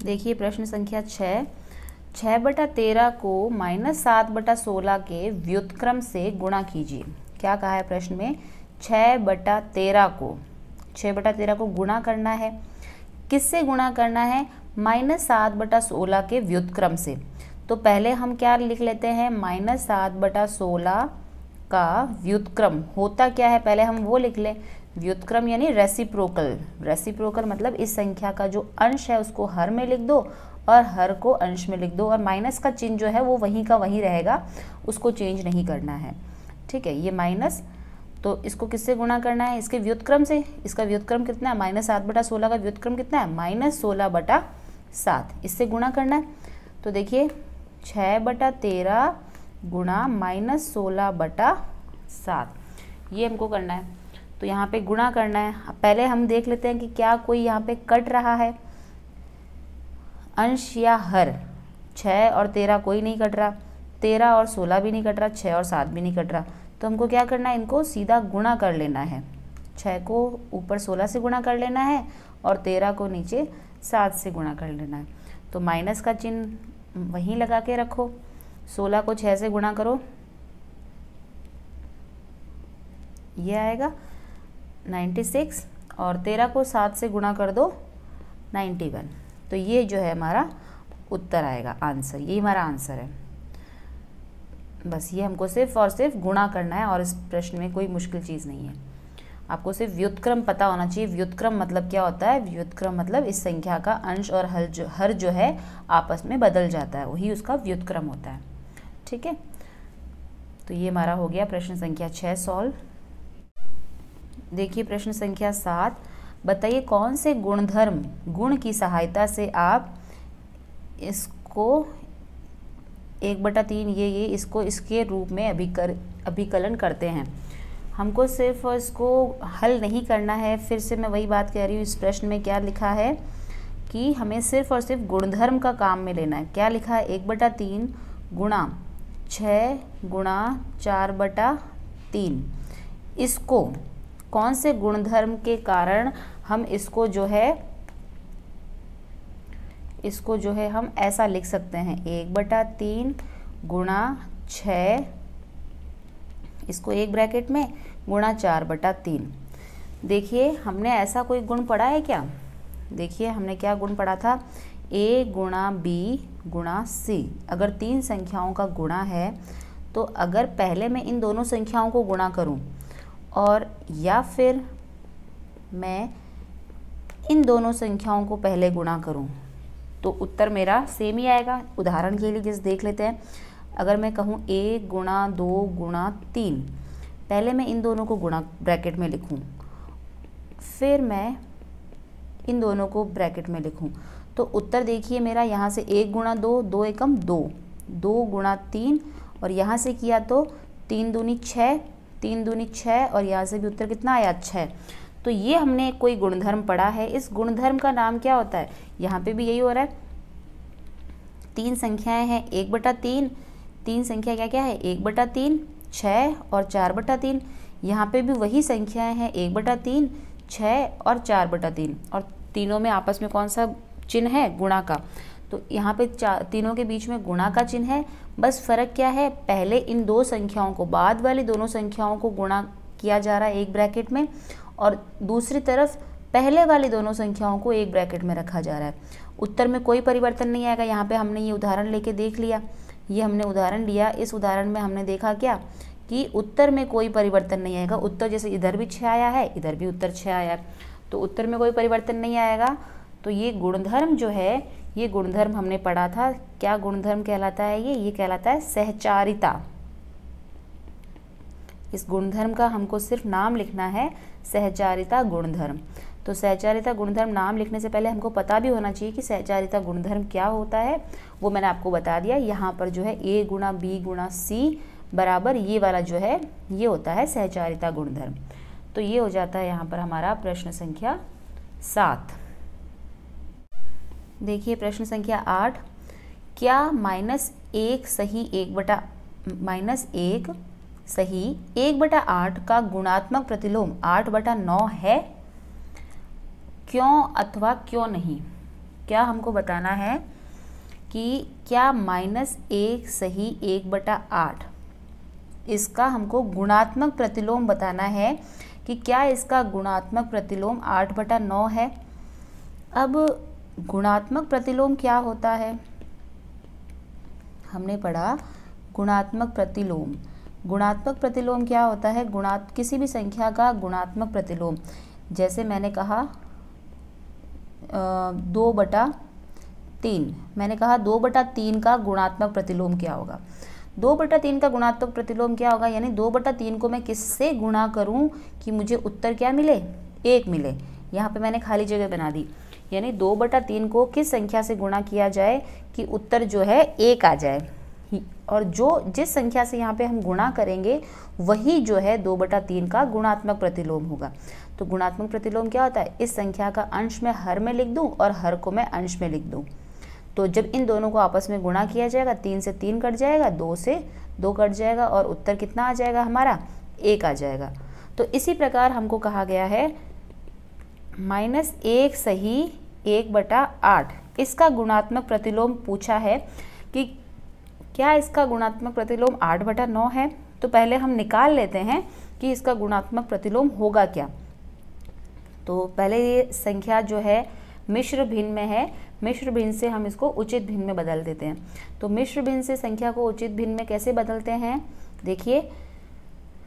देखिए प्रश्न संख्या 6, 6/13 को -7/16 के व्युत्क्रम से गुणा कीजिए। क्या कहा है प्रश्न में? 6/13 को गुणा करना है। किससे गुणा करना है? -7/16 के व्युत्क्रम से। तो पहले हम क्या लिख लेते हैं? -7/16 का व्युत्क्रम होता क्या है, पहले हम वो लिख लें। व्युत्क्रम यानी रेसिप्रोकल। रेसिप्रोकल मतलब इस संख्या का जो अंश है उसको हर में लिख दो और हर को अंश में लिख दो, और माइनस का चिन्ह जो है वो वहीं का वहीं रहेगा, उसको चेंज नहीं करना है। ठीक है, ये माइनस, तो इसको किससे गुणा करना है? इसके व्युत्क्रम से। इसका व्युत्क्रम कितना है? -7/16 का व्युत्क्रम कितना है? -16/7। इससे गुणा करना है। तो देखिए 6/13 गुणा -16/7, ये हमको करना है। तो यहाँ पे गुणा करना है। पहले हम देख लेते हैं कि क्या कोई यहाँ पे कट रहा है, अंश या हर। 6 और 13 कोई नहीं कट रहा, 13 और 16 भी नहीं कट रहा, 6 और 7 भी नहीं कट रहा। तो हमको क्या करना है? इनको सीधा गुणा कर लेना है। 6 को ऊपर 16 से गुणा कर लेना है और 13 को नीचे 7 से गुणा कर लेना है। तो माइनस का चिन्ह वहीं लगा के रखो। 16 को 6 से गुणा करो, ये आएगा 96, और 13 को 7 से गुणा कर दो 91। तो ये जो है हमारा उत्तर आएगा, आंसर। यही हमारा आंसर है। बस ये हमको सिर्फ और सिर्फ गुणा करना है, और इस प्रश्न में कोई मुश्किल चीज़ नहीं है। आपको सिर्फ व्युत्क्रम पता होना चाहिए। व्युत्क्रम मतलब क्या होता है? व्युत्क्रम मतलब इस संख्या का अंश और हर जो है आपस में बदल जाता है, वही उसका व्युत्क्रम होता है। ठीक है, तो ये हमारा हो गया प्रश्न संख्या 6 सॉल्व। देखिए प्रश्न संख्या 7, बताइए कौन से गुण की सहायता से आप इसको 1/3 ये इसको इसके रूप में अभिकलन करते हैं। हमको सिर्फ इसको हल नहीं करना है। फिर से मैं वही बात कह रही हूँ, इस प्रश्न में क्या लिखा है कि हमें सिर्फ और सिर्फ गुणधर्म का काम में लेना है। क्या लिखा है? 1/3 गुणा 6 गुणा 4/3। इसको कौन से गुणधर्म के कारण हम इसको जो है हम ऐसा लिख सकते हैं? 1/3 गुणा 6, इसको एक ब्रैकेट में, गुणा 4/3। देखिए हमने ऐसा कोई गुण पढ़ा है क्या? देखिए हमने क्या गुण पढ़ा था? a गुणा b गुणा c। अगर 3 संख्याओं का गुणा है तो अगर पहले मैं इन दोनों संख्याओं को गुणा करूं और या फिर मैं इन दोनों संख्याओं को पहले गुणा करूं तो उत्तर मेरा सेम ही आएगा। उदाहरण के लिए जैसे देख लेते हैं, अगर मैं कहूं a गुणा 2 गुणा 3, पहले मैं इन दोनों को गुणा ब्रैकेट में लिखूं, फिर मैं इन दोनों को ब्रैकेट में लिखूं, तो उत्तर देखिए मेरा यहाँ से 1 गुणा 2, 2 एकम 2, 2 गुणा 3, और यहाँ से किया तो 3 दूनी 6, 3 दूनी 6, और यहाँ से भी उत्तर कितना आया? 6। तो ये हमने कोई गुणधर्म पढ़ा है। इस गुणधर्म का नाम क्या होता है? यहाँ पे भी यही हो रहा है। 3 संख्याएं हैं 1/3, 3 संख्या क्या क्या है? 1/3, 6 और 4/3। यहाँ पे भी वही संख्याएं हैं 1/3, 6 और 4/3, और तीनों में आपस में कौन सा चिन्ह है? गुणा का। तो यहाँ पे तीनों के बीच में गुणा का चिन्ह है। बस फर्क क्या है? पहले इन दो संख्याओं को, बाद वाली दोनों संख्याओं को गुणा किया जा रहा है एक ब्रैकेट में, और दूसरी तरफ पहले वाली दोनों संख्याओं को एक ब्रैकेट में रखा जा रहा है। उत्तर में कोई परिवर्तन नहीं आएगा। यहाँ पे हमने ये उदाहरण लेके देख लिया, ये हमने उदाहरण लिया। इस उदाहरण में हमने देखा क्या कि उत्तर में कोई परिवर्तन नहीं आएगा। उत्तर जैसे इधर भी 6 आया है, इधर भी उत्तर 6 आया है, तो उत्तर में कोई परिवर्तन नहीं आएगा। तो ये गुणधर्म जो है, ये गुणधर्म हमने पढ़ा था। क्या गुणधर्म कहलाता है? ये कहलाता है सहचारिता। इस गुणधर्म का हमको सिर्फ नाम लिखना है, सहचारिता गुणधर्म। तो सहचारिता गुणधर्म नाम लिखने से पहले हमको पता भी होना चाहिए कि सहचारिता गुणधर्म क्या होता है। वो मैंने आपको बता दिया। यहाँ पर जो है a गुणा b गुणा c बराबर ये वाला जो है ये होता है सहचारिता गुणधर्म। तो ये हो जाता है यहाँ पर हमारा प्रश्न संख्या 7। देखिए प्रश्न संख्या 8, क्या -1 सही 1/8 का गुणात्मक प्रतिलोम 8/9 है? क्यों अथवा क्यों नहीं? क्या हमको बताना है कि क्या -1 सही 1/8 इसका हमको गुणात्मक प्रतिलोम बताना है कि क्या इसका गुणात्मक प्रतिलोम 8/9 है। अब गुणात्मक प्रतिलोम क्या होता है, हमने पढ़ा गुणात्मक प्रतिलोम। गुणात्मक प्रतिलोम क्या होता है, किसी भी संख्या का गुणात्मक प्रतिलोम, जैसे मैंने कहा 2/3, मैंने कहा 2/3 का गुणात्मक प्रतिलोम क्या होगा। 2/3 का गुणात्मक प्रतिलोम क्या होगा, यानी 2/3 को मैं किससे गुणा करूं कि मुझे उत्तर क्या मिले, 1 मिले। यहाँ पे मैंने खाली जगह बना दी, यानी 2/3 को किस संख्या से गुणा किया जाए कि उत्तर जो है 1 आ जाए, और जिस संख्या से यहाँ पे हम गुणा करेंगे वही जो है 2/3 का गुणात्मक प्रतिलोम होगा। तो गुणात्मक प्रतिलोम क्या होता है, इस संख्या का अंश मैं हर में लिख दूं और हर को मैं अंश में लिख दूं। तो जब इन दोनों को आपस में गुणा किया जाएगा, 3 से 3 कट जाएगा, 2 से 2 कट जाएगा और उत्तर कितना आ जाएगा हमारा, 1 आ जाएगा। तो इसी प्रकार हमको कहा गया है -1 सही 1/8 इसका गुणात्मक प्रतिलोम पूछा है कि क्या इसका गुणात्मक प्रतिलोम 8/9 है। तो पहले हम निकाल लेते हैं कि इसका गुणात्मक प्रतिलोम होगा क्या। तो पहले ये संख्या जो है मिश्र भिन्न में है, मिश्र भिन्न से हम इसको उचित भिन्न में बदल देते हैं। तो मिश्र भिन्न से संख्या को उचित भिन्न में कैसे बदलते हैं, देखिए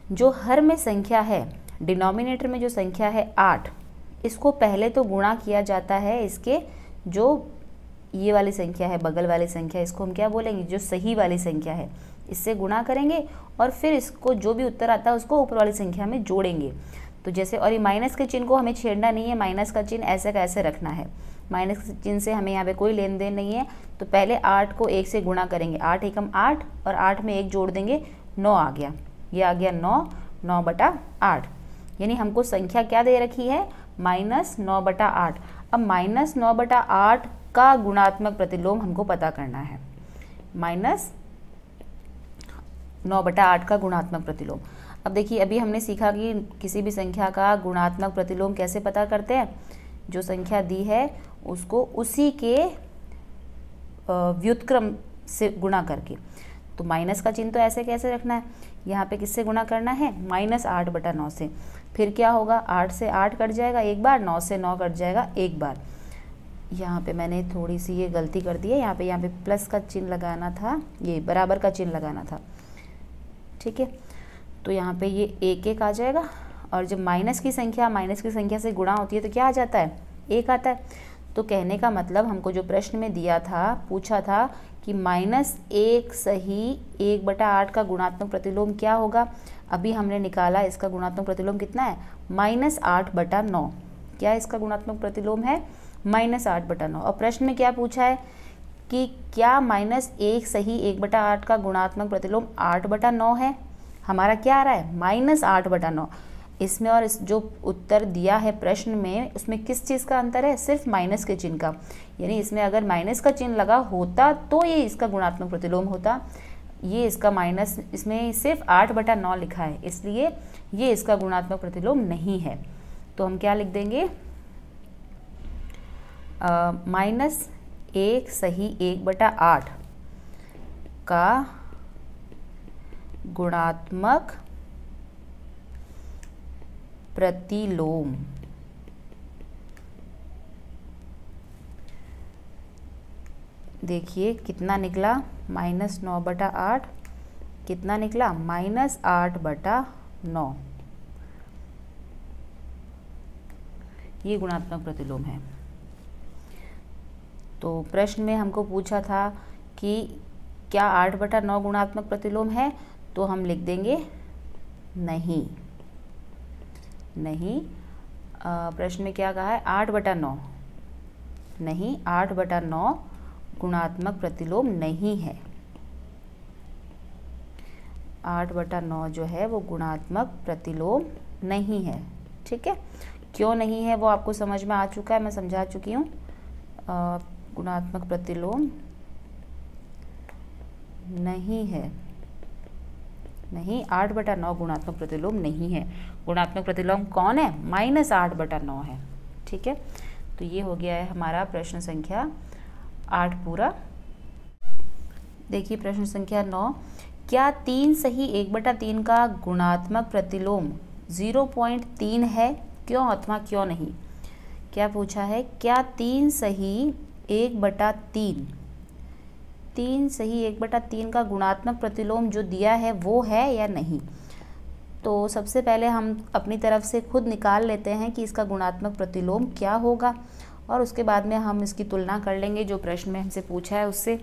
जो हर में संख्या है, डिनोमिनेटर में जो संख्या है 8, इसको पहले तो गुणा किया जाता है इसके जो ये वाली संख्या है, बगल वाली संख्या, इसको हम क्या बोलेंगे, जो सही वाली संख्या है, इससे गुणा करेंगे और फिर इसको जो भी उत्तर आता है उसको ऊपर वाली संख्या में जोड़ेंगे। तो जैसे, और ये माइनस के चिन्ह को हमें छेड़ना नहीं है, माइनस का चिन्ह ऐसे का ऐसे रखना है, माइनस के चिन्ह से हमें यहाँ पे कोई लेन देन नहीं है। तो पहले 8 को 1 से गुणा करेंगे, 8 एकम 8 और 8 में 1 जोड़ देंगे, 9 आ गया, ये आ गया 9/8। यानी हमको संख्या क्या दे रखी है, -9/8। अब -9/8 का गुणात्मक प्रतिलोम हमको पता करना है, -9/8 का गुणात्मक प्रतिलोम। अब देखिए अभी हमने सीखा कि किसी भी संख्या का गुणात्मक प्रतिलोम कैसे पता करते हैं, जो संख्या दी है उसको उसी के व्युत्क्रम से गुणा करके। तो माइनस का चिन्ह तो ऐसे कैसे रखना है, यहाँ पे किससे गुणा करना है, -8/9 से। फिर क्या होगा, 8 से 8 कट जाएगा एक बार, 9 से 9 कट जाएगा एक बार। यहाँ पे मैंने थोड़ी सी ये गलती कर दी है, यहाँ पे प्लस का चिन्ह लगाना था, ये बराबर का चिन्ह लगाना था, ठीक है। तो यहाँ पे ये 1 आ जाएगा, और जब माइनस की संख्या से गुणा होती है तो क्या आ जाता है, 1 आता है। तो कहने का मतलब हमको जो प्रश्न में दिया था, पूछा था कि -1 सही 1/8 का गुणात्मक प्रतिलोम क्या होगा। अभी हमने निकाला, इसका गुणात्मक प्रतिलोम कितना है, -8/9। क्या इसका गुणात्मक प्रतिलोम है, -8/9। और प्रश्न में क्या पूछा है कि क्या -1 सही 1/8 का गुणात्मक प्रतिलोम 8/9 है। हमारा क्या आ रहा है, -8/9। इसमें और इस जो उत्तर दिया है प्रश्न में, उसमें किस चीज़ का अंतर है, सिर्फ माइनस के चिन्ह का। यानी इसमें अगर माइनस का चिन्ह लगा होता तो ये इसका गुणात्मक प्रतिलोम होता, ये इसका माइनस, इसमें सिर्फ 8/9 लिखा है, इसलिए ये इसका गुणात्मक प्रतिलोम नहीं है। तो हम क्या लिख देंगे, -1 सही 1/8 का गुणात्मक प्रतिलोम देखिए कितना निकला, -9/8, कितना निकला, -8/9। ये गुणात्मक प्रतिलोम है। तो प्रश्न में हमको पूछा था कि क्या 8/9 गुणात्मक प्रतिलोम है, तो हम लिख देंगे नहीं। प्रश्न में क्या कहा है, 8/9 नहीं, 8/9 गुणात्मक प्रतिलोम नहीं है। 8/9 जो है वो गुणात्मक प्रतिलोम नहीं है, ठीक है। क्यों नहीं है वो आपको समझ में आ चुका है, मैं समझा चुकी हूँ। गुणात्मक प्रतिलोम नहीं है, नहीं, 8/9 गुणात्मक प्रतिलोम नहीं है। गुणात्मक प्रतिलोम कौन है, -8/9 है, ठीक है। तो ये हो गया है हमारा प्रश्न संख्या 8 पूरा। देखिए प्रश्न संख्या 9, क्या 3 सही 1/3 का गुणात्मक प्रतिलोम 0.3 है, क्यों अथवा क्यों नहीं। क्या पूछा है, क्या 3 सही 1/3 3 सही 1/3 का गुणात्मक प्रतिलोम जो दिया है वो है या नहीं। तो सबसे पहले हम अपनी तरफ से खुद निकाल लेते हैं कि इसका गुणात्मक प्रतिलोम क्या होगा, और उसके बाद में हम इसकी तुलना कर लेंगे जो प्रश्न में हमसे पूछा है उससे।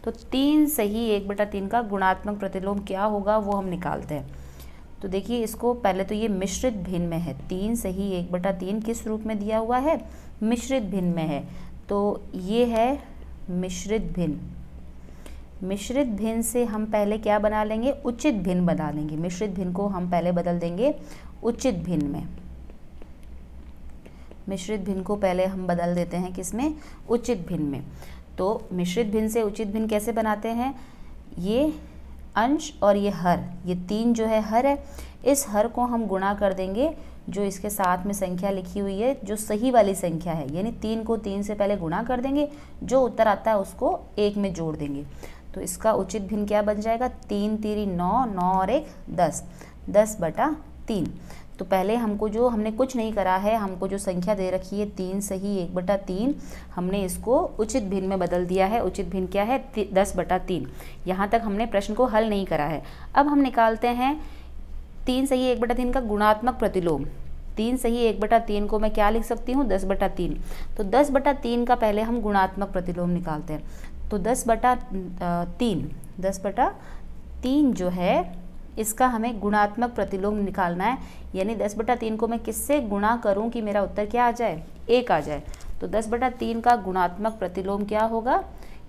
तो 3 सही 1/3 का गुणात्मक प्रतिलोम क्या होगा वो हम निकालते हैं। तो देखिए इसको पहले तो ये मिश्रित भिन्न में है, 3 सही 1/3 किस रूप में दिया हुआ है, मिश्रित भिन्न में है। तो ये है मिश्रित भिन्न। मिश्रित भिन्न से हम पहले क्या बना लेंगे, उचित भिन्न बना लेंगे। मिश्रित भिन्न को हम पहले बदल देंगे उचित भिन्न में। मिश्रित भिन्न को पहले हम बदल देते हैं किसमें, उचित भिन्न में। तो मिश्रित भिन्न से उचित भिन्न कैसे बनाते हैं, ये अंश और ये हर, ये 3 जो है हर है, इस हर को हम गुणा कर देंगे जो इसके साथ में संख्या लिखी हुई है जो सही वाली संख्या है, यानी 3 को 3 से पहले गुणा कर देंगे, जो उत्तर आता है उसको 1 में जोड़ देंगे। तो इसका उचित भिन्न क्या बन जाएगा, 3 3 9, 9 और 1 10, 10/3। तो पहले हमको जो हमने कुछ नहीं करा है, हमको जो संख्या दे रखी है 3 सही 1/3, हमने इसको उचित भिन्न में बदल दिया है। उचित भिन्न क्या है, 10/3। यहाँ तक हमने प्रश्न को हल नहीं करा है। अब हम निकालते हैं 3 सही 1/3 का गुणात्मक प्रतिलोम। 3 सही 1/3 को मैं क्या लिख सकती हूँ, 10/3। तो 10/3 का पहले हम गुणात्मक प्रतिलोम निकालते हैं। तो 10/3 जो है इसका हमें गुणात्मक प्रतिलोम निकालना है, यानी 10/3 को मैं किससे गुणा करूं कि मेरा उत्तर क्या आ जाए, 1 आ जाए। तो 10/3 का गुणात्मक प्रतिलोम क्या होगा,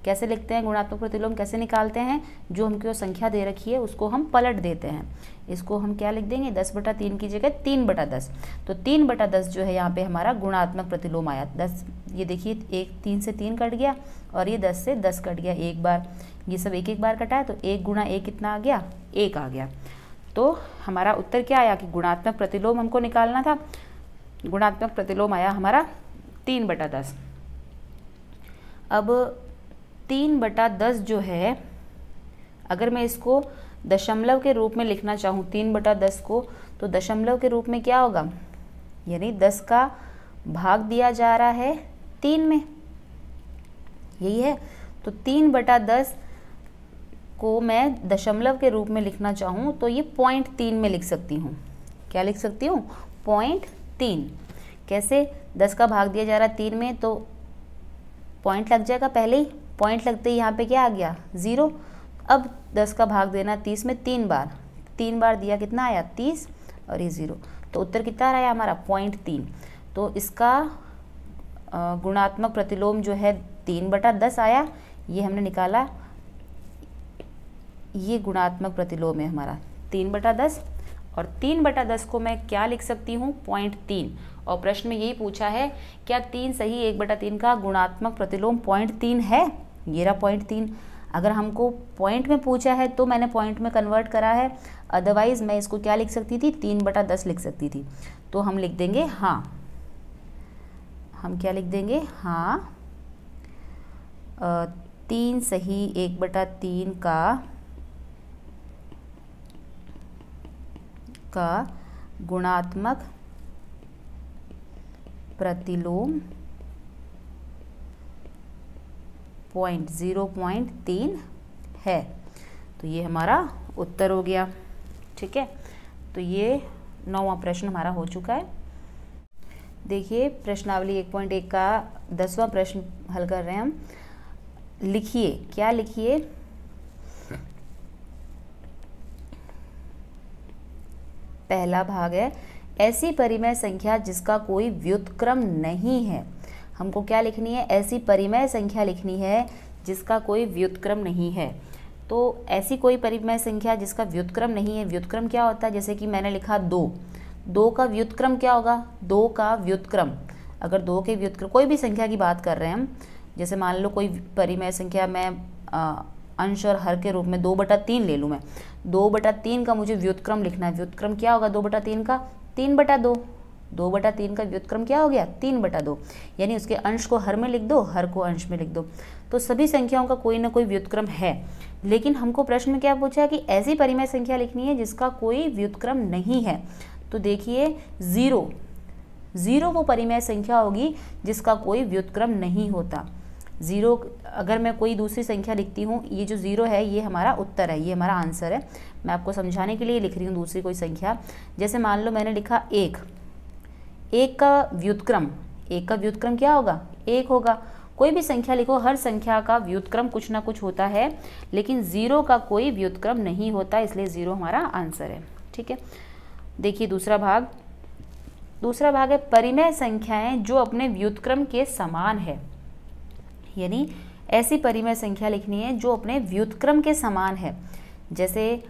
कैसे लिखते हैं, गुणात्मक प्रतिलोम कैसे निकालते हैं, जो हमको संख्या दे रखी है उसको हम पलट देते हैं। इसको हम क्या लिख देंगे, 10/3 की जगह 3/10। तो 3/10 जो है यहाँ पे हमारा गुणात्मक प्रतिलोम आया। 10, ये देखिए 3 से 3 कट गया और ये 10 से 10 कट गया एक बार, ये सब एक बार कटा है। तो 1 × 1 कितना आ गया, 1 आ गया। तो हमारा उत्तर क्या आया कि गुणात्मक प्रतिलोम हमको निकालना था, गुणात्मक प्रतिलोम आया हमारा 3/10। अब 3/10 जो है, अगर मैं इसको दशमलव के रूप में लिखना चाहूँ 3/10 को, तो दशमलव के रूप में क्या होगा, यानी 10 का भाग दिया जा रहा है 3 में, यही है। तो 3/10 को मैं दशमलव के रूप में लिखना चाहूँ तो ये 0.3 में लिख सकती हूँ। क्या लिख सकती हूँ, 0.3। कैसे, 10 का भाग दिया जा रहा है 3 में, तो पॉइंट लग जाएगा पहले ही, पॉइंट लगते ही यहाँ पे क्या आ गया, 0। अब 10 का भाग देना 30 में 3 बार, 3 बार दिया कितना आया, 30, और ये 0। तो उत्तर कितना आया हमारा, 0.3। तो इसका गुणात्मक प्रतिलोम जो है 3/10 आया, ये हमने निकाला। ये गुणात्मक प्रतिलोम है हमारा 3/10, और 3/10 को मैं क्या लिख सकती हूँ, 0.3। और प्रश्न में यही पूछा है, क्या 3 सही 1/3 का गुणात्मक प्रतिलोम 0.3 है, ये रहा 0.3। अगर हमको पॉइंट में पूछा है तो मैंने पॉइंट में कन्वर्ट करा है, अदरवाइज़ मैं इसको क्या लिख सकती थी, 3/10 लिख सकती थी। तो हम लिख देंगे हाँ, हम क्या लिख देंगे, हाँ 3 सही 1/3 का गुणात्मक प्रतिलोम 0.3 है। तो ये हमारा उत्तर हो गया, ठीक है। तो ये 9वां प्रश्न हमारा हो चुका है। देखिए प्रश्नावली 1.1 का 10वां प्रश्न हल कर रहे हैं हम। लिखिए, क्या लिखिए, पहला भाग है, ऐसी परिमेय संख्या जिसका कोई व्युत्क्रम नहीं है। हमको क्या लिखनी है, ऐसी परिमेय संख्या लिखनी है जिसका कोई व्युत्क्रम नहीं है। तो ऐसी कोई परिमेय संख्या जिसका व्युत्क्रम नहीं है, व्युत्क्रम क्या होता है, जैसे कि मैंने लिखा 2 का व्युत्क्रम क्या होगा, 2 का व्युत्क्रम, अगर 2 के व्युत्क्रम, कोई भी संख्या की बात कर रहे हैं हम, जैसे मान लो कोई परिमेय संख्या मैं अंश और हर के रूप में 2/3 ले लूँ मैं, 2/3 का मुझे व्युत्क्रम लिखना है। व्युत्क्रम क्या होगा 2/3 का, 3/2, 2/3 का व्युत्क्रम क्या हो गया 3/2, यानी उसके अंश को हर में लिख दो, हर को अंश में लिख दो। तो सभी संख्याओं का कोई ना कोई व्युत्क्रम है, लेकिन हमको प्रश्न में क्या पूछा कि ऐसी परिमेय संख्या लिखनी है जिसका कोई व्युत्क्रम नहीं है। तो देखिए 0 वो परिमेय संख्या होगी जिसका कोई व्युत्क्रम नहीं होता। 0 अगर मैं कोई दूसरी संख्या लिखती हूँ, ये जो 0 है ये हमारा उत्तर है, ये हमारा आंसर है। मैं आपको समझाने के लिए लिख रही हूँ दूसरी कोई संख्या। जैसे मान लो मैंने लिखा 1, 1 का व्युत्क्रम क्या होगा 1 होगा। कोई भी संख्या लिखो, हर संख्या का व्युत्क्रम कुछ ना कुछ होता है, लेकिन 0 का कोई व्युत्क्रम नहीं होता, इसलिए 0 हमारा आंसर है। ठीक है, देखिए दूसरा भाग है परिमेय संख्याएं जो अपने व्युत्क्रम के समान है। यानी ऐसी परिमेय संख्या लिखनी है जो अपने व्युत्क्रम के समान है। जैसे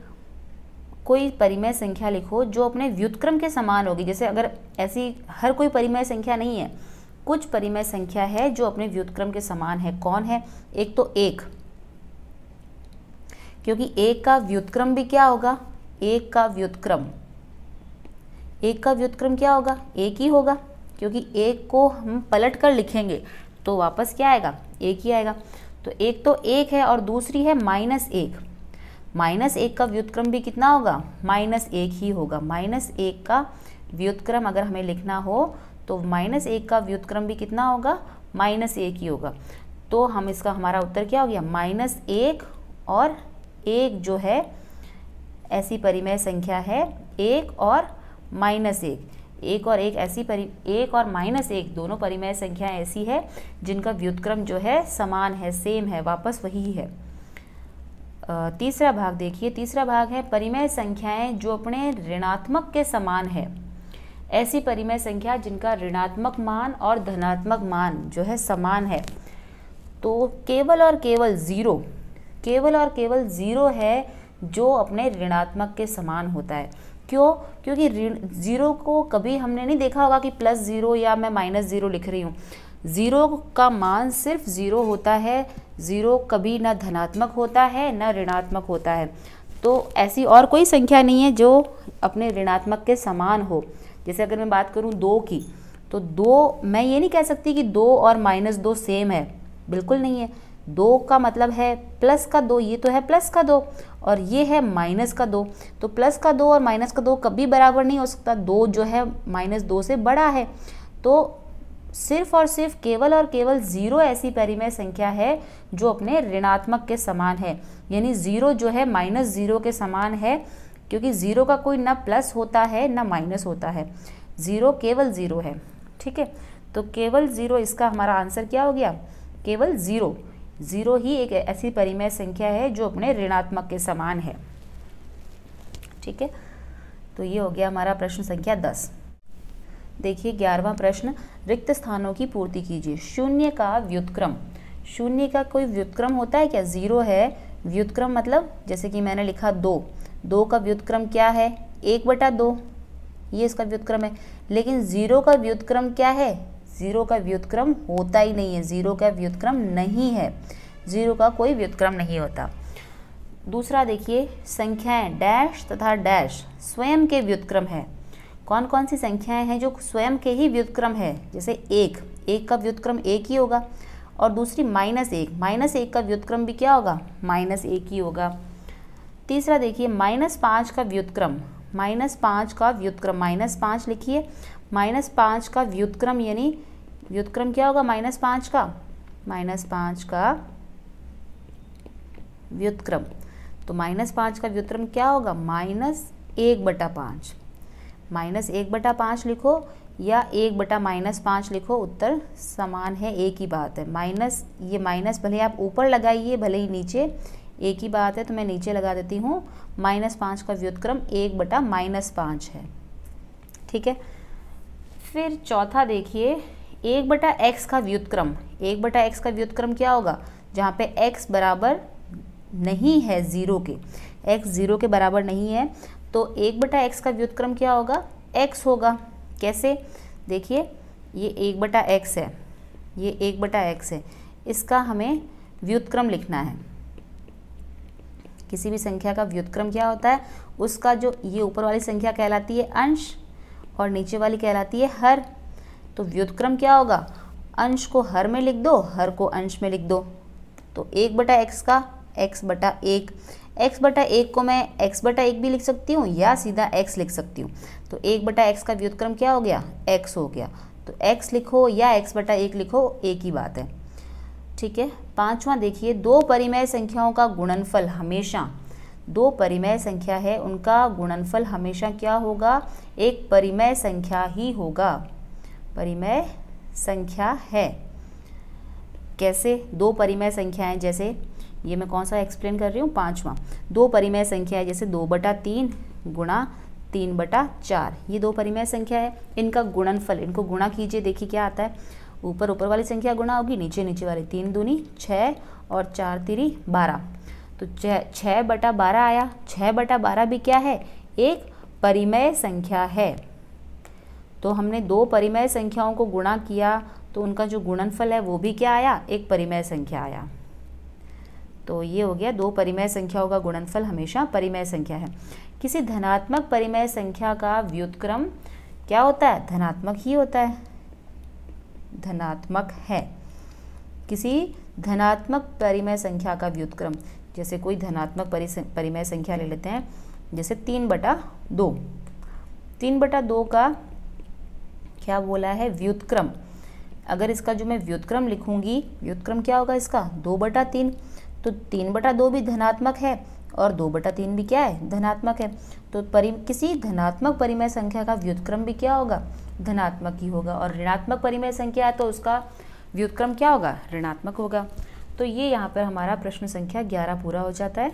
कोई परिमेय संख्या लिखो जो अपने व्युत्क्रम के समान होगी। जैसे अगर ऐसी हर कोई परिमेय संख्या नहीं है, कुछ परिमेय संख्या है जो अपने व्युत्क्रम के समान है। कौन है? एक तो 1, क्योंकि 1 का व्युत्क्रम भी क्या होगा 1 का व्युत्क्रम क्या होगा 1 ही होगा, क्योंकि 1 को हम पलट कर लिखेंगे तो वापस क्या आएगा 1 ही आएगा। तो एक तो 1 है और दूसरी है -1। -1 का व्युत्क्रम भी कितना होगा -1 ही होगा। -1 का व्युत्क्रम अगर हमें लिखना हो तो -1 का व्युत्क्रम भी कितना होगा -1 ही होगा। तो हम इसका हमारा उत्तर क्या हो गया -1 और 1 जो है ऐसी परिमेय संख्या है 1 और -1। 1 और 1 ऐसी 1 और -1 दोनों परिमेय संख्याएं ऐसी है जिनका व्युत्क्रम जो है समान है, सेम है, वापस वही है। तीसरा भाग देखिए, तीसरा भाग है परिमेय संख्याएं जो अपने ऋणात्मक के समान है। ऐसी परिमेय संख्या जिनका ऋणात्मक मान और धनात्मक मान जो है समान है। तो केवल और केवल 0 है जो अपने ऋणात्मक के समान होता है। क्यों? क्योंकि 0 को कभी हमने नहीं देखा होगा कि +0 या मैं -0 लिख रही हूँ। 0 का मान सिर्फ 0 होता है। 0 कभी ना धनात्मक होता है ना ऋणात्मक होता है। तो ऐसी और कोई संख्या नहीं है जो अपने ऋणात्मक के समान हो। जैसे अगर मैं बात करूं 2 की, तो 2 मैं ये नहीं कह सकती कि 2 और -2 सेम है, बिल्कुल नहीं है। 2 का मतलब है प्लस का 2, ये तो है प्लस का 2 और ये है माइनस का 2। तो प्लस का 2 और माइनस का 2 कभी बराबर नहीं हो सकता। 2 जो है -2 से बड़ा है। तो सिर्फ और सिर्फ केवल और केवल 0 ऐसी परिमेय संख्या है जो अपने ऋणात्मक के समान है। यानी 0 जो है -0 के समान है, क्योंकि 0 का कोई ना प्लस होता है ना माइनस होता है। 0 केवल 0 है। ठीक है, तो केवल 0 इसका हमारा आंसर क्या हो गया? केवल 0 ही एक ऐसी परिमेय संख्या है जो अपने ऋणात्मक के समान है। ठीक है, तो ये हो गया हमारा प्रश्न संख्या 10। देखिए 11वां प्रश्न, रिक्त स्थानों की पूर्ति कीजिए। शून्य का व्युत्क्रम, शून्य का कोई व्युत्क्रम होता है क्या? 0 है। व्युत्क्रम मतलब जैसे कि मैंने लिखा 2 का व्युत्क्रम क्या है 1/2, ये इसका व्युत्क्रम है। लेकिन 0 का व्युत्क्रम क्या है? 0 का व्युत्क्रम होता ही नहीं है। 0 का व्युत्क्रम नहीं है, 0 का कोई व्युत्क्रम नहीं होता। दूसरा देखिए, संख्याएं डैश तथा डैश स्वयं के व्युत्क्रम है। कौन कौन सी संख्याएं हैं जो स्वयं के ही व्युत्क्रम है? जैसे 1 का व्युत्क्रम 1 ही होगा, और दूसरी -1 का व्युत्क्रम भी क्या होगा? -1 ही होगा। तीसरा देखिए, -5 का व्युत्क्रम, -5 लिखिए। -5 का व्युत्क्रम यानी व्युत्क्रम क्या होगा -5 का? -5 का व्युत्क्रम, तो -5 का व्युत्क्रम क्या होगा? -1/5। -1/5 लिखो या 1/-5 लिखो, उत्तर समान है, एक ही बात है। ये माइनस भले आप ऊपर लगाइए भले ही नीचे, एक ही बात है। तो मैं नीचे लगा देती हूँ। -5 का व्युत्क्रम 1/-5 है। ठीक है, फिर चौथा देखिए, 1/x का व्युत्क्रम। 1/x का व्युत्क्रम क्या होगा? जहाँ पे x बराबर नहीं है 0 के, x 0 के बराबर नहीं है, तो 1/x का व्युत्क्रम क्या होगा? x होगा। कैसे? देखिए ये 1/x है, ये 1/x है, इसका हमें व्युत्क्रम लिखना है। किसी भी संख्या का व्युत्क्रम क्या होता है? उसका जो ये ऊपर वाली संख्या कहलाती है अंश, और नीचे वाली कहलाती है हर। तो व्युत्क्रम क्या होगा, अंश को हर में लिख दो, हर को अंश में लिख दो। तो 1/x का x/1, x/1 को मैं x/1 भी लिख सकती हूँ या सीधा x लिख सकती हूँ। तो 1/x का व्युत्क्रम क्या हो गया, x हो गया। तो x लिखो या x/1 लिखो, एक ही बात है। ठीक है। 5वां देखिए, दो परिमेय संख्याओं का गुणनफल हमेशा, दो परिमेय संख्या है उनका गुणनफल हमेशा क्या होगा, एक परिमेय संख्या ही होगा। परिमेय संख्या है। कैसे, दो परिमेय संख्याएं, जैसे ये मैं कौन सा एक्सप्लेन कर रही हूँ, 5वां। दो परिमेय संख्या है जैसे 2/3 गुणा 3/4, ये दो परिमेय संख्या है। इनका गुणनफल, इनको गुणा कीजिए, देखिए क्या आता है। ऊपर ऊपर वाली संख्या गुणा होगी, नीचे नीचे वाली। 3 दूनी 6 और 4 तिरी 12। तो 6/12 आया। 6/12 भी क्या है, एक परिमेय संख्या है। तो हमने दो परिमेय संख्याओं को गुणा किया तो उनका जो गुणनफल है वो भी क्या आया, एक परिमेय संख्या आया। तो ये हो गया, दो परिमेय संख्याओं का गुणनफल हमेशा परिमेय संख्या है। किसी धनात्मक परिमेय संख्या का व्युत्क्रम क्या होता है, धनात्मक ही होता है, धनात्मक है। किसी धनात्मक परिमेय संख्या का व्युत्क्रम, जैसे कोई धनात्मक परिमेय संख्या ले लेते हैं, जैसे 3/2। 3/2 का क्या बोला है, व्युत्क्रम। अगर इसका जो मैं व्युत्क्रम लिखूंगी, व्युत्क्रम क्या होगा इसका, 2/3। तो 3/2 भी धनात्मक है और 2/3 भी क्या है, धनात्मक है। तो किसी धनात्मक परिमेय संख्या का व्युत्क्रम भी क्या होगा, धनात्मक ही होगा। और ऋणात्मक परिमेय संख्या है तो उसका व्युत्क्रम क्या होगा, ऋणात्मक होगा। तो ये यहाँ पर हमारा प्रश्न संख्या 11 पूरा हो जाता है।